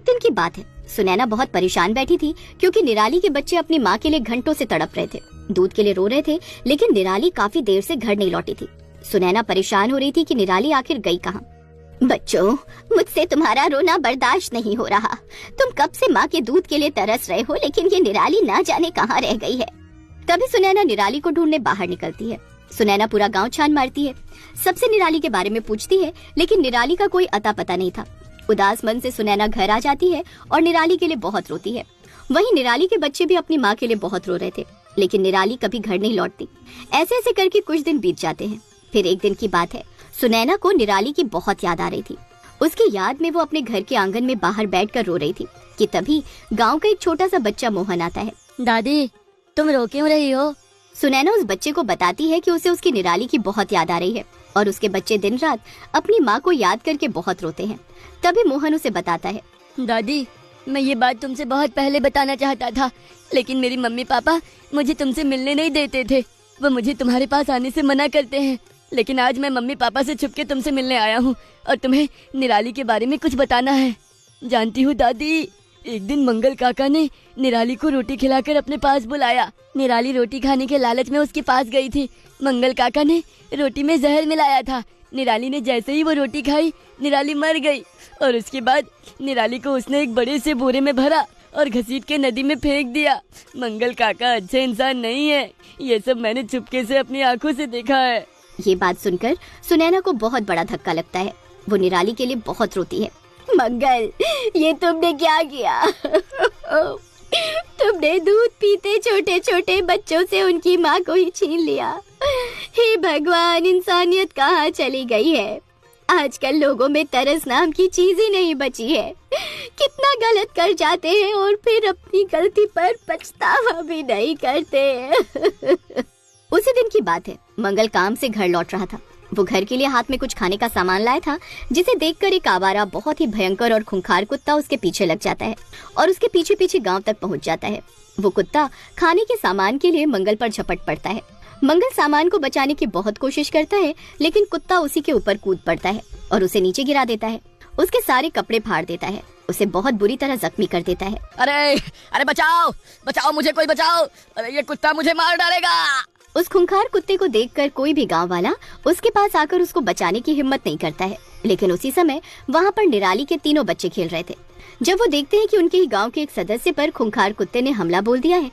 दिन की बात है, सुनैना बहुत परेशान बैठी थी क्योंकि निराली के बच्चे अपनी माँ के लिए घंटों से तड़प रहे थे, दूध के लिए रो रहे थे, लेकिन निराली काफी देर से घर नहीं लौटी थी। सुनैना परेशान हो रही थी कि निराली आखिर गई कहाँ। बच्चों, मुझसे तुम्हारा रोना बर्दाश्त नहीं हो रहा। तुम कब से माँ के दूध के लिए तरस रहे हो, लेकिन ये निराली ना जाने कहाँ रह गई है। तभी सुनैना निराली को ढूंढने बाहर निकलती है। सुनैना पूरा गांव छान मारती है, सबसे निराली के बारे में पूछती है, लेकिन निराली का कोई अता पता नहीं था। उदास मन से सुनैना घर आ जाती है और निराली के लिए बहुत रोती है। वहीं निराली के बच्चे भी अपनी माँ के लिए बहुत रो रहे थे, लेकिन निराली कभी घर नहीं लौटती। ऐसे ऐसे करके कुछ दिन बीत जाते हैं। फिर एक दिन की बात है, सुनैना को निराली की बहुत याद आ रही थी। उसकी याद में वो अपने घर के आंगन में बाहर बैठकर रो रही थी कि तभी गांव का एक छोटा सा बच्चा मोहन आता है। दादी, तुम रो क्यों रही हो? सुनैना उस बच्चे को बताती है कि उसे उसकी निराली की बहुत याद आ रही है और उसके बच्चे दिन रात अपनी माँ को याद करके बहुत रोते हैं। तभी मोहन उसे बताता है, दादी, मैं ये बात तुमसे बहुत पहले बताना चाहता था, लेकिन मेरी मम्मी पापा मुझे तुमसे मिलने नहीं देते थे। वो मुझे तुम्हारे पास आने से मना करते हैं, लेकिन आज मैं मम्मी पापा से छुपके तुमसे मिलने आया हूँ और तुम्हें निराली के बारे में कुछ बताना है। जानती हूँ दादी, एक दिन मंगल काका ने निराली को रोटी खिलाकर अपने पास बुलाया। निराली रोटी खाने के लालच में उसके पास गई थी। मंगल काका ने रोटी में जहर मिलाया था। निराली ने जैसे ही वो रोटी खाई, निराली मर गई और उसके बाद निराली को उसने एक बड़े से बोरे में भरा और घसीट के नदी में फेंक दिया। मंगल काका अच्छे इंसान नहीं है, ये सब मैंने चुपके से अपनी आंखों से देखा है। ये बात सुनकर सुनैना को बहुत बड़ा धक्का लगता है। वो निराली के लिए बहुत रोती है। मंगल, ये तुमने क्या किया? तुमने दूध पीते छोटे छोटे बच्चों से उनकी माँ को ही छीन लिया। हे भगवान, इंसानियत कहाँ चली गई है? आजकल लोगों में तरस नाम की चीज ही नहीं बची है। कितना गलत कर जाते हैं और फिर अपनी गलती पर पछतावा भी नहीं करते। उसी दिन की बात है, मंगल काम से घर लौट रहा था। वो घर के लिए हाथ में कुछ खाने का सामान लाया था, जिसे देखकर एक आवारा बहुत ही भयंकर और खूंखार कुत्ता उसके पीछे लग जाता है और उसके पीछे पीछे गांव तक पहुंच जाता है। वो कुत्ता खाने के सामान के लिए मंगल पर झपट पड़ता है। मंगल सामान को बचाने की बहुत कोशिश करता है, लेकिन कुत्ता उसी के ऊपर कूद पड़ता है और उसे नीचे गिरा देता है। उसके सारे कपड़े फाड़ देता है, उसे बहुत बुरी तरह जख्मी कर देता है। अरे बचाओ बचाओ, मुझे कोई बचाओ, अरे ये कुत्ता मुझे मार डालेगा। उस खूंखार कुत्ते को देखकर कोई भी गांव वाला उसके पास आकर उसको बचाने की हिम्मत नहीं करता है, लेकिन उसी समय वहाँ पर निराली के तीनों बच्चे खेल रहे थे। जब वो देखते हैं कि उनके ही गांव के एक सदस्य पर खूंखार कुत्ते ने हमला बोल दिया है।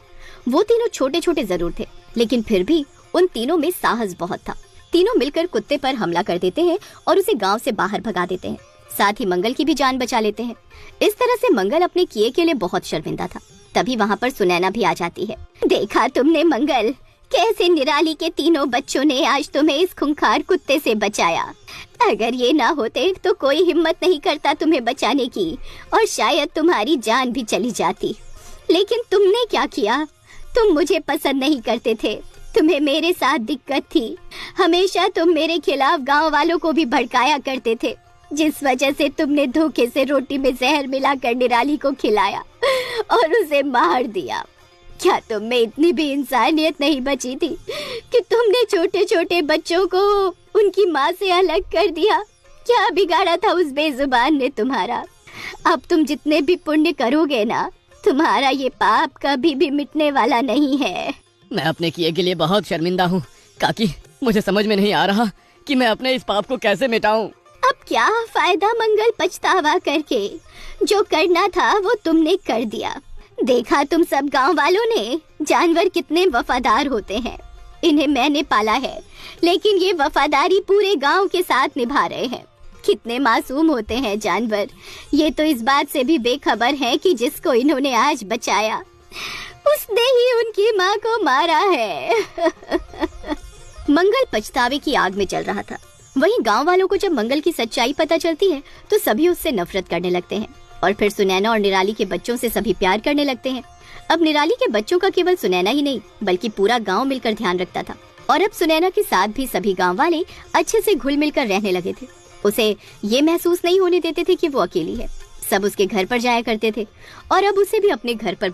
वो तीनों छोटे छोटे जरूर थे, लेकिन फिर भी उन तीनों में साहस बहुत था। तीनों मिलकर कुत्ते पर हमला कर देते हैं और उसे गाँव से बाहर भगा देते हैं। साथ ही मंगल की भी जान बचा लेते हैं। इस तरह से मंगल अपने किए के लिए बहुत शर्मिंदा था। तभी वहाँ पर सुनैना भी आ जाती है। देखा तुमने मंगल, कैसे निराली के तीनों बच्चों ने आज तुम्हें इस खूंखार कुत्ते से बचाया। अगर ये ना होते तो कोई हिम्मत नहीं करता तुम्हें बचाने की और शायद तुम्हारी जान भी चली जाती। लेकिन तुमने क्या किया? तुम मुझे पसंद नहीं करते थे, तुम्हें मेरे साथ दिक्कत थी। हमेशा तुम मेरे खिलाफ गांव वालों को भी भड़काया करते थे, जिस वजह से तुमने धोखे से रोटी में जहर मिलाकर निराली को खिलाया और उसे मार दिया। क्या तुम में इतनी भी इंसानियत नहीं बची थी कि तुमने छोटे छोटे बच्चों को उनकी माँ से अलग कर दिया? क्या बिगाड़ा था उस बेजुबान ने तुम्हारा? अब तुम जितने भी पुण्य करोगे ना, तुम्हारा ये पाप कभी भी मिटने वाला नहीं है। मैं अपने किए के लिए बहुत शर्मिंदा हूँ काकी, मुझे समझ में नहीं आ रहा कि मैं अपने इस पाप को कैसे मिटाऊं। अब क्या फायदा मंगल पछतावा करके? जो करना था वो तुमने कर दिया। देखा तुम सब गांव वालों ने, जानवर कितने वफादार होते हैं। इन्हें मैंने पाला है, लेकिन ये वफादारी पूरे गांव के साथ निभा रहे हैं। कितने मासूम होते हैं जानवर। ये तो इस बात से भी बेखबर है कि जिसको इन्होंने आज बचाया, उसने ही उनकी माँ को मारा है। मंगल पछतावे की आग में चल रहा था। वहीं गांव वालों को जब मंगल की सच्चाई पता चलती है तो सभी उससे नफरत करने लगते हैं और फिर सुनैना और निराली के बच्चों से सभी प्यार करने लगते हैं। अब निराली के बच्चों का केवल सुनैना ही नहीं बल्कि पूरा गांव मिलकर ध्यान रखता था और अब सुनैना के साथ भी सभी गांव वाले अच्छे से घुल मिलकर रहने लगे थे। उसे ये महसूस नहीं होने देते थे कि वो अकेली है। सब उसके घर पर जाया करते थे और अब उसे भी अपने घर पर